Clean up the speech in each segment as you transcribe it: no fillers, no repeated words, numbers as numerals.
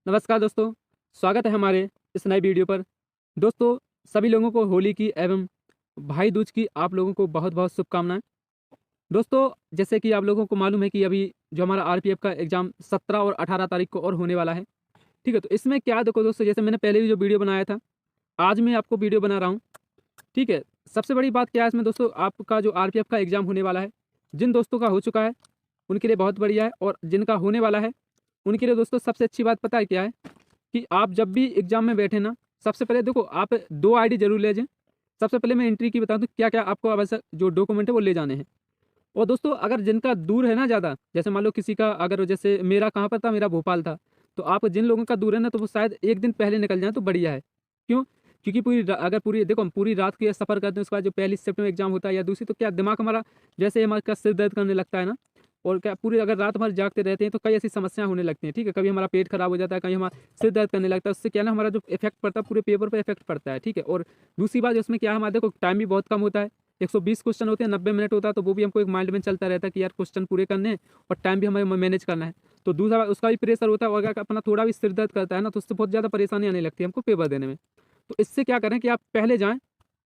नमस्कार दोस्तों, स्वागत है हमारे इस नए वीडियो पर। दोस्तों, सभी लोगों को होली की एवं भाई दूज की आप लोगों को बहुत-बहुत शुभकामनाएँ। दोस्तों, जैसे कि आप लोगों को मालूम है कि अभी जो हमारा आरपीएफ का एग्ज़ाम 17 और 18 तारीख को और होने वाला है, ठीक है? तो इसमें क्या है देखो दोस्तों, जैसे मैंने पहले भी जो वीडियो बनाया था, आज मैं आपको वीडियो बना रहा हूँ, ठीक है? सबसे बड़ी बात क्या है इसमें दोस्तों, आपका जो आरपीएफ का एग्ज़ाम होने वाला है, जिन दोस्तों का हो चुका है, उनके लिए बहुत बढ़िया है और जिनका होने वाला है, उनके लिए दोस्तों सबसे अच्छी बात पता है क्या है? कि आप जब भी एग्ज़ाम में बैठे ना, सबसे पहले देखो आप 2 आईडी ज़रूर ले जाएँ। सबसे पहले मैं एंट्री की बता दूँ क्या-क्या आपको आवश्यक जो डॉक्यूमेंट है वो ले जाने हैं। और दोस्तों अगर जिनका दूर है ना ज़्यादा, जैसे मान लो किसी का अगर जैसे मेरा कहाँ पर था, मेरा भोपाल था। तो आप जिन लोगों का दूर है ना, तो वो शायद 1 दिन पहले निकल जाएँ तो बढ़िया है। क्यों? क्योंकि अगर पूरी देखो हम पूरी रात की सफ़र करते हैं, उसके बाद जो पहली शिफ्ट में एग्ज़ाम होता है या दूसरी, तो क्या दिमाग हमारा जैसे हमारा सिर दर्द करने लगता है ना, और क्या पूरी अगर रात भर जागते रहते हैं तो कई ऐसी समस्याएँ होने लगती हैं, ठीक है? कभी हमारा पेट खराब हो जाता है, कहीं हमारा सिर दर्द करने लगता है, उससे क्या है ना हमारा जो इफ़ेक्ट पड़ता है पूरे पेपर पे इफ़ेक्ट पड़ता है, ठीक है? और दूसरी बात उसमें क्या है, हमारा देखो टाइम भी बहुत कम होता है, 120 क्वेश्चन होते हैं, 90 मिनट होता है, तो वो भी हमको एक माइंड में चलता रहता है कि यार क्वेश्चन पूरे करने हैं और टाइम भी हमें मैनेज करना है। तो दूसरा बात उसका भी प्रेशर होता है, और अगर अपना थोड़ा भी सिर दर्द करता है ना, तो उससे बहुत ज़्यादा परेशानी आने लगती है हमको पेपर देने में। तो इससे क्या करें कि आप पहले जाएँ,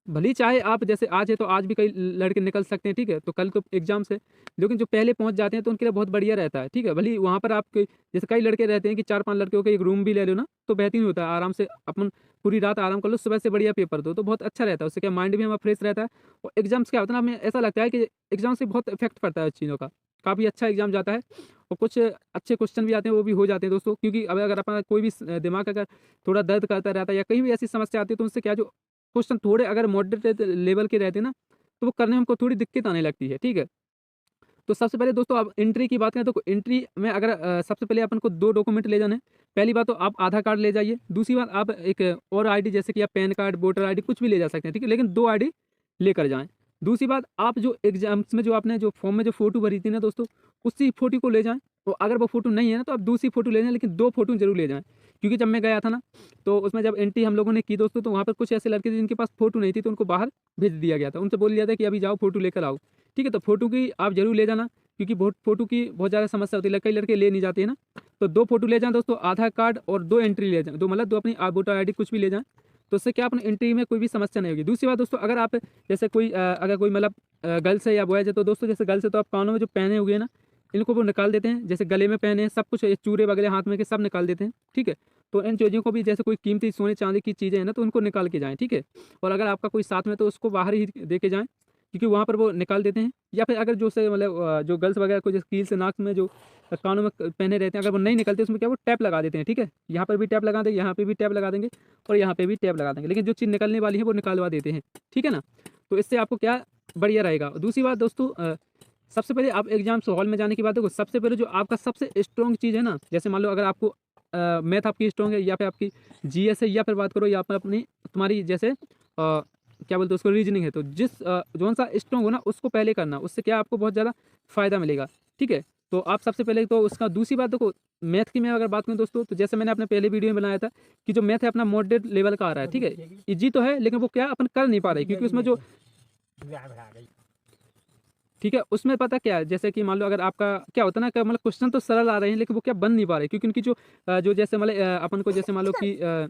भले ही चाहे आप जैसे आज है तो आज भी कई लड़के निकल सकते हैं, ठीक है? तो कल तो एग्ज़ाम्स है, लेकिन जो पहले पहुँच जाते हैं तो उनके लिए बहुत बढ़िया रहता है, ठीक है? भले ही वहाँ पर आप जैसे कई लड़के रहते हैं कि 4-5 लड़कियों का एक रूम भी ले लो ना, तो बेहतरीन होता है, आराम से अपन पूरी रात आराम कर लो, सुबह से बढ़िया पेपर दो, तो बहुत अच्छा रहता है, उससे क्या माइंड भी हमारा फ्रेश रहता है। और एग्ज़ाम्स क्या होता है ना, हमें ऐसा लगता है कि एग्ज़ाम से बहुत इफ़ेक्ट पड़ता है उस चीज़ों का, काफ़ी अच्छा एग्ज़ाम जाता है और कुछ अच्छे क्वेश्चन भी आते हैं, वो भी हो जाते हैं दोस्तों, क्योंकि अब अगर अपना कोई भी दिमाग अगर थोड़ा दर्द करता रहता है या कहीं भी ऐसी समस्या आती है, तो उनसे क्या जो क्वेश्चन थोड़े अगर मॉडरेट लेवल के रहते हैं ना, तो वो करने में हमको थोड़ी दिक्कत आने लगती है, ठीक है? तो सबसे पहले दोस्तों आप एंट्री की बात करें तो एंट्री में अगर सबसे पहले अपन को 2 डॉक्यूमेंट ले जाने हैं। पहली बात तो आप आधार कार्ड ले जाइए, दूसरी बात आप एक और आईडी जैसे कि आप पैन कार्ड, वोटर आईडी कुछ भी ले जा सकते हैं, ठीक है? लेकिन 2 आईडी लेकर जाएँ। दूसरी बात आप जो एग्ज़ाम्स में जो आपने जो फॉर्म में जो फ़ोटो भरी थी ना दोस्तों, उसी फ़ोटो को ले जाएँ, और अगर वो फ़ोटो नहीं है ना तो आप दूसरी फ़ोटो ले जाएँ, लेकिन 2 फ़ोटो ज़रूर ले जाएँ। क्योंकि जब मैं गया था ना, तो उसमें जब एंट्री हम लोगों ने की दोस्तों, तो वहाँ पर कुछ ऐसे लड़के थे जिनके पास फ़ोटो नहीं थी, तो उनको बाहर भेज दिया गया था। उनसे बोल दिया था कि अभी जाओ फ़ोटो लेकर आओ, ठीक है? तो फ़ोटो की आप ज़रूर ले जाना, क्योंकि बहुत फ़ोटो की बहुत ज़्यादा समस्या होती है, कई लड़के ले नहीं जाते हैं ना। तो 2 फ़ोटो ले जाएँ दोस्तों, आधार कार्ड और 2 एंट्री ले जाएँ, 2 मतलब 2 अपनी वोटर आईडी कुछ भी ले जाएँ, तो उससे क्या अपनी एंट्री में कोई भी समस्या नहीं होगी। दूसरी बात दोस्तों, अगर आप जैसे कोई अगर कोई मतलब गर्ल्स है या बॉयज़ है, तो दोस्तों जैसे गर्ल्स है तो आप कानों में जो पहने हुए हैं ना, इनको वो निकाल देते हैं, जैसे गले में पहने हैं, सब कुछ ये चूड़े वगैरह हाथ में के सब निकाल देते हैं, ठीक है? तो इन चीज़ों को भी, जैसे कोई कीमती सोने-चांदी की चीज़ें हैं ना, तो उनको निकाल के जाएँ, ठीक है? और अगर आपका कोई साथ में है तो उसको बाहर ही दे के जाएँ, क्योंकि वहाँ पर वो निकाल देते हैं। या फिर अगर जो से मतलब जो गर्ल्स वगैरह को जैसे कील से नाक में जो कानों में पहने रहते हैं, अगर वो नहीं निकलते उसमें क्या वो टैप लगा देते हैं, ठीक है? यहाँ पर भी टैप लगा देंगे, यहाँ पे भी टैप लगा देंगे और यहाँ पे भी टैप लगा देंगे। लेकिन जो चीज़ निकलने वाली है वो निकलवा देते हैं, ठीक है ना? तो इससे आपको क्या बढ़िया रहेगा। और दूसरी बात दोस्तों, सबसे पहले आप एग्ज़ाम्स हॉल में जाने के बाद देखो, सबसे पहले जो आपका सबसे स्ट्रॉन्ग चीज़ है ना, जैसे मान लो अगर आपको मैथ आपकी स्ट्रॉन्ग है, या फिर आपकी जीएस है, या फिर बात करो या फिर अपनी तुम्हारी जैसे क्या बोलते हैं उसको, रीजनिंग है, तो जौन-सा स्ट्रॉन्ग हो ना उसको पहले करना, उससे क्या आपको बहुत ज़्यादा फ़ायदा मिलेगा, ठीक है? तो आप सबसे पहले तो उसका, दूसरी बात देखो, मैथ की मैं अगर बात करूँ दोस्तों, तो जैसे मैंने अपने पहले वीडियो में बनाया था कि जो मैथ है अपना मॉडरेट लेवल का आ रहा है, ठीक है? ईज़ी तो है, लेकिन वो क्या अपन कर नहीं पा रहे, क्योंकि उसमें जो, ठीक है, उसमें पता क्या है, जैसे कि मान लो अगर आपका क्या होता है ना कि मतलब क्वेश्चन तो सरल आ रहे हैं, लेकिन वो क्या बन नहीं पा रहे, क्योंकि उनकी जो जो जैसे मतलब अपन को जैसे मान लो कि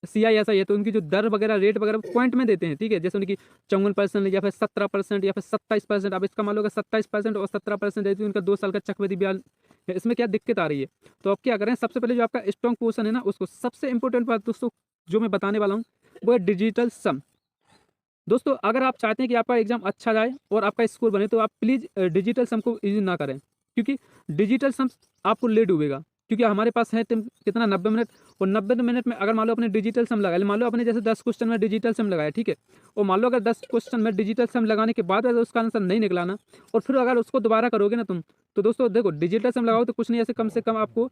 सीआईएसआई है, तो उनकी जो दर वगैरह, रेट वगैरह पॉइंट में देते हैं, ठीक है? जैसे उनकी 54% या फिर 17% या फिर 27%, अब इसका मान लो अगर 27% और 17% रहती है, उनका 2 साल का चक्रवृद्धि ब्याज है, इसमें क्या दिक्कत आ रही है? तो अब क्या करें, सबसे पहले जो आपका स्ट्रॉन्ग पोर्शन है ना, उसको सबसे इंपॉर्टेंट बात दोस्तों जो मैं बताने वाला हूँ, वो है डिजिटल सम। दोस्तों अगर आप चाहते हैं कि आपका एग्जाम अच्छा जाए और आपका स्कोर बने, तो आप प्लीज़ डिजिटल सम को यूज़ ना करें, क्योंकि डिजिटल सम आपको ले डूबेगा। क्योंकि हमारे पास है कितना 90 मिनट, और 90 मिनट में अगर मान लो अपने डिजिटल सम लगाया, मान लो आपने जैसे 10 क्वेश्चन में डिजिटल सम लगाया, ठीक है? और मान लो अगर 10 क्वेश्चन में डिजिटल सम लगाने के बाद अगर उसका आंसर नहीं निकला ना, और फिर अगर उसको दोबारा करोगे ना तुम, तो दोस्तों देखो डिजिटल सम लगाओ तो कुछ नहीं, ऐसे कम से कम आपको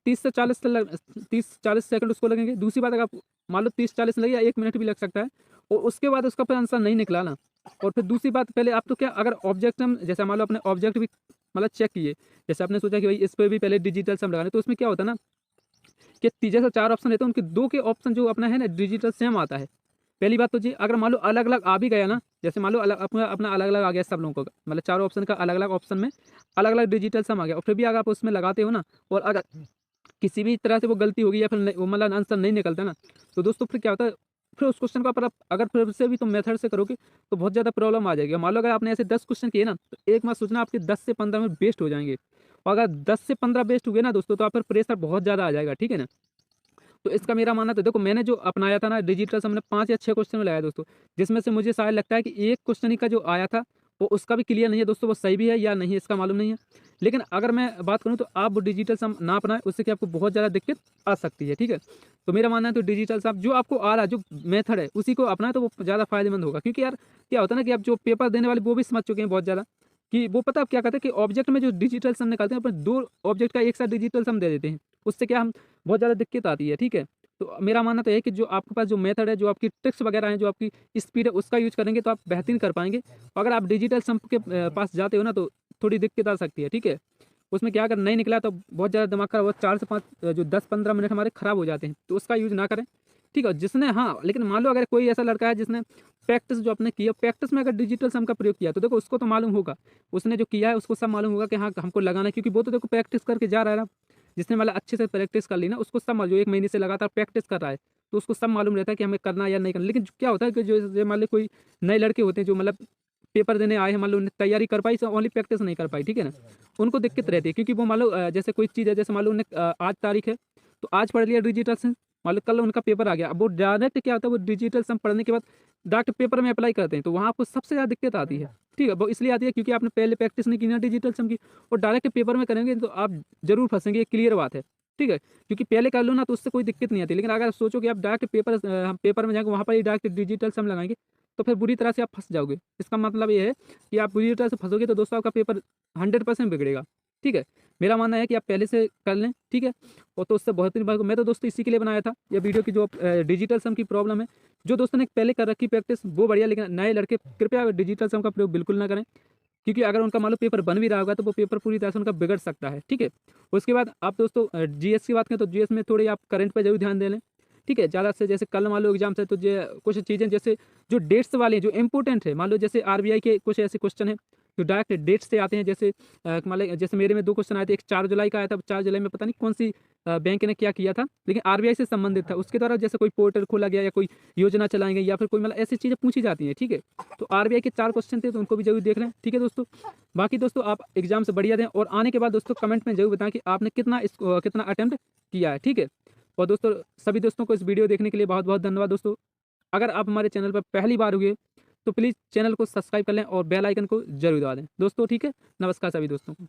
30 से 40 सेकंड उसको लगेंगे। दूसरी बात, अगर आप मान लो 30-40 लगे या 1 मिनट भी लग सकता है, और उसके बाद उसका फिर आंसर नहीं निकला ना, और फिर दूसरी बात, पहले आप तो क्या, अगर ऑब्जेक्ट हम जैसे मान लो अपने ऑब्जेक्ट भी मतलब चेक किए, जैसे आपने सोचा कि भाई इस पे भी पहले डिजिटल सम लगाना है, तो उसमें क्या होता है ना कि जैसे 4 ऑप्शन रहते हैं, उनके 2 के ऑप्शन जो अपना है ना डिजिटल सेम आता है। पहली बात तो जी, अगर मान लो अलग-अलग आ भी गया ना, जैसे मान लो अलग अपना अपना अलग-अलग आ गया सब लोगों का, मतलब चारों ऑप्शन का अलग-अलग ऑप्शन में अलग-अलग डिजिटल सम आ गया, और फिर भी अगर आप उसमें लगाते हो ना, और अगर किसी भी तरह से वो गलती होगी या फिर वो मतलब आंसर नहीं निकलता ना, तो दोस्तों फिर क्या होता है, फिर उस क्वेश्चन का पर आप अगर फिर से भी तुम मेथड से करोगे तो बहुत ज़्यादा प्रॉब्लम आ जाएगी। मान लो अगर आपने ऐसे 10 क्वेश्चन किए ना, तो एक बात सोचना आपके 10 से 15 मिनट वेस्ट हो जाएंगे। और अगर 10 से 15 वेस्ट हुए ना दोस्तों, तो आप पर प्रेशर बहुत ज़्यादा आ जाएगा, ठीक है ना। तो इसका मेरा मानना, तो देखो मैंने जो अपनाया था ना डिजिटल सम, मैंने 5 या 6 क्वेश्चन में लगाया दोस्तों, जिसमें से मुझे शायद लगता है कि एक क्वेश्चन ही का जो आया था वो उसका भी क्लियर नहीं है दोस्तों, वो सही भी है या नहीं इसका मालूम नहीं है। लेकिन अगर मैं बात करूँ तो आप वो डिजिटल सम ना अपनाएं, उससे कि आपको बहुत ज़्यादा दिक्कत आ सकती है, ठीक है। तो मेरा मानना है तो डिजिटल सम जो आपको आ रहा है, जो मेथड है उसी को अपनाएं तो वो ज़्यादा फायदेमंद होगा। क्योंकि यार क्या होता है ना कि आप जो पेपर देने वाले वो भी समझ चुके हैं बहुत ज़्यादा, कि वो पता आप क्या करते हैं कि ऑब्जेक्ट में जो डिजिटल सम निकालते हैं, अपन 2 ऑब्जेक्ट का एक साथ डिजिटल सम दे देते हैं। उससे क्या हम बहुत ज़्यादा दिक्कत आती है, ठीक है। तो मेरा मानना तो ये है कि जो आपके पास जो मेथड है, जो आपकी ट्रिक्स वगैरह हैं, जो आपकी स्पीड है, उसका यूज़ करेंगे तो आप बेहतरीन कर पाएँगे। अगर आप डिजिटल सम के पास जाते हो ना, तो थोड़ी दिक्कत आ सकती है, ठीक है। उसमें क्या, अगर नहीं निकला तो बहुत ज़्यादा दिमाग खराब, वो 4 से 5 जो 10-15 मिनट हमारे खराब हो जाते हैं, तो उसका यूज़ ना करें, ठीक है। जिसने हाँ, लेकिन मान लो अगर कोई ऐसा लड़का है जिसने प्रैक्टिस जो आपने किया, प्रैक्टिस में अगर डिजिटल सम का प्रयोग किया, तो देखो उसको तो मालूम होगा, उसने जो किया है उसको सब मालूम होगा कि हाँ, हमको लगाना है, क्योंकि वो तो देखो प्रैक्टिस करके जा रहा है ना। जिसने मतलब अच्छे से प्रैक्टिस कर ली ना, उसको सब जो 1 महीने से लगातार प्रैक्टिस कर रहा है, तो उसको सब मालूम रहता है कि हमें करना है या नहीं करना। लेकिन क्या होता है कि जो मान लो कोई नए लड़के होते हैं जो मतलब पेपर देने आए हैं, मान लो उन्हें तैयारी कर पाई, ओनली प्रैक्टिस नहीं कर पाई, ठीक है ना। उनको दिक्कत रहती है, क्योंकि वो मान लो जैसे कोई चीज़ है, जैसे मान लो उन्हें आज तारीख है, तो आज पढ़ लिया डिजिटल सम, मान लो कल उनका पेपर आ गया, अब वो डायरेक्ट क्या होता है, वो डिजिटल सम पढ़ने के बाद डायरेक्ट पेपर में अप्लाई करते हैं, तो वहाँ आपको सबसे ज़्यादा दिक्कत आती है, ठीक है। वो इसलिए आती है क्योंकि आपने पहले प्रैक्टिस नहीं की ना डिजिटल सम की, और डायरेक्ट पेपर में करेंगे तो आप जरूर फंसेंगे, ये क्लियर बात है, ठीक है। क्योंकि पहले कर लो ना तो उससे कोई दिक्कत नहीं आती, लेकिन अगर सोचो कि आप डायरेक्ट हम पेपर में जाएंगे, वहाँ पर ही डायरेक्ट डिजिटल सम लगाएंगे, तो फिर बुरी तरह से आप फंस जाओगे। इसका मतलब ये है कि आप बुरी तरह से फंसोगे तो दोस्तों आपका पेपर 100% बिगड़ेगा, ठीक है। मेरा मानना है कि आप पहले से कर लें, ठीक है। और तो उससे बहुत ही मैं तो दोस्तों इसी के लिए बनाया था ये वीडियो की, जो डिजिटल सम की प्रॉब्लम है, जो दोस्तों ने पहले कर रखी प्रैक्टिस वो बढ़िया, लेकिन नए लड़के कृपया डिजिटल सम का प्रयोग बिल्कुल ना करें, क्योंकि अगर उनका मान लो पेपर बन भी रहा होगा तो वो पेपर पूरी तरह से उनका बिगड़ सकता है, ठीक है। उसके बाद आप दोस्तों जीएस की बात करें तो जीएस में थोड़ी आप करंट पर जरूर ध्यान दे लें, ठीक है। ज़्यादा से जैसे कल मान लो एग्जाम है, तो कुछ चीज़ें जैसे जो डेट्स वाले हैं, जो इंपॉर्टेंट है, मान लो जैसे आरबीआई के कुछ ऐसे क्वेश्चन है जो डायरेक्ट डेट से आते हैं, जैसे मान लो जैसे मेरे में 2 क्वेश्चन आए थे, एक 4 जुलाई का आया था, 4 जुलाई में पता नहीं कौन सी बैंक ने क्या किया था, लेकिन आरबीआई से संबंधित था, उसके द्वारा जैसे कोई पोर्टल खोला गया या कोई योजना चलाई गई या फिर कोई मतलब ऐसी चीज़ें पूछी जाती हैं, ठीक है। तो आरबीआई के 4 क्वेश्चन थे, तो उनको भी जरूर देख लें, ठीक है दोस्तों। बाकी दोस्तों आप एग्जाम से बढ़िया दें, और आने के बाद दोस्तों कमेंट में जरूर बताएं कि आपने कितना अटेम्प्ट किया है, ठीक है। और दोस्तों सभी दोस्तों को इस वीडियो देखने के लिए बहुत बहुत धन्यवाद दोस्तों। अगर आप हमारे चैनल पर पहली बार हुए तो प्लीज़ चैनल को सब्सक्राइब कर लें और बेल आइकन को जरूर दबा दें दोस्तों, ठीक है। नमस्कार सभी दोस्तों को।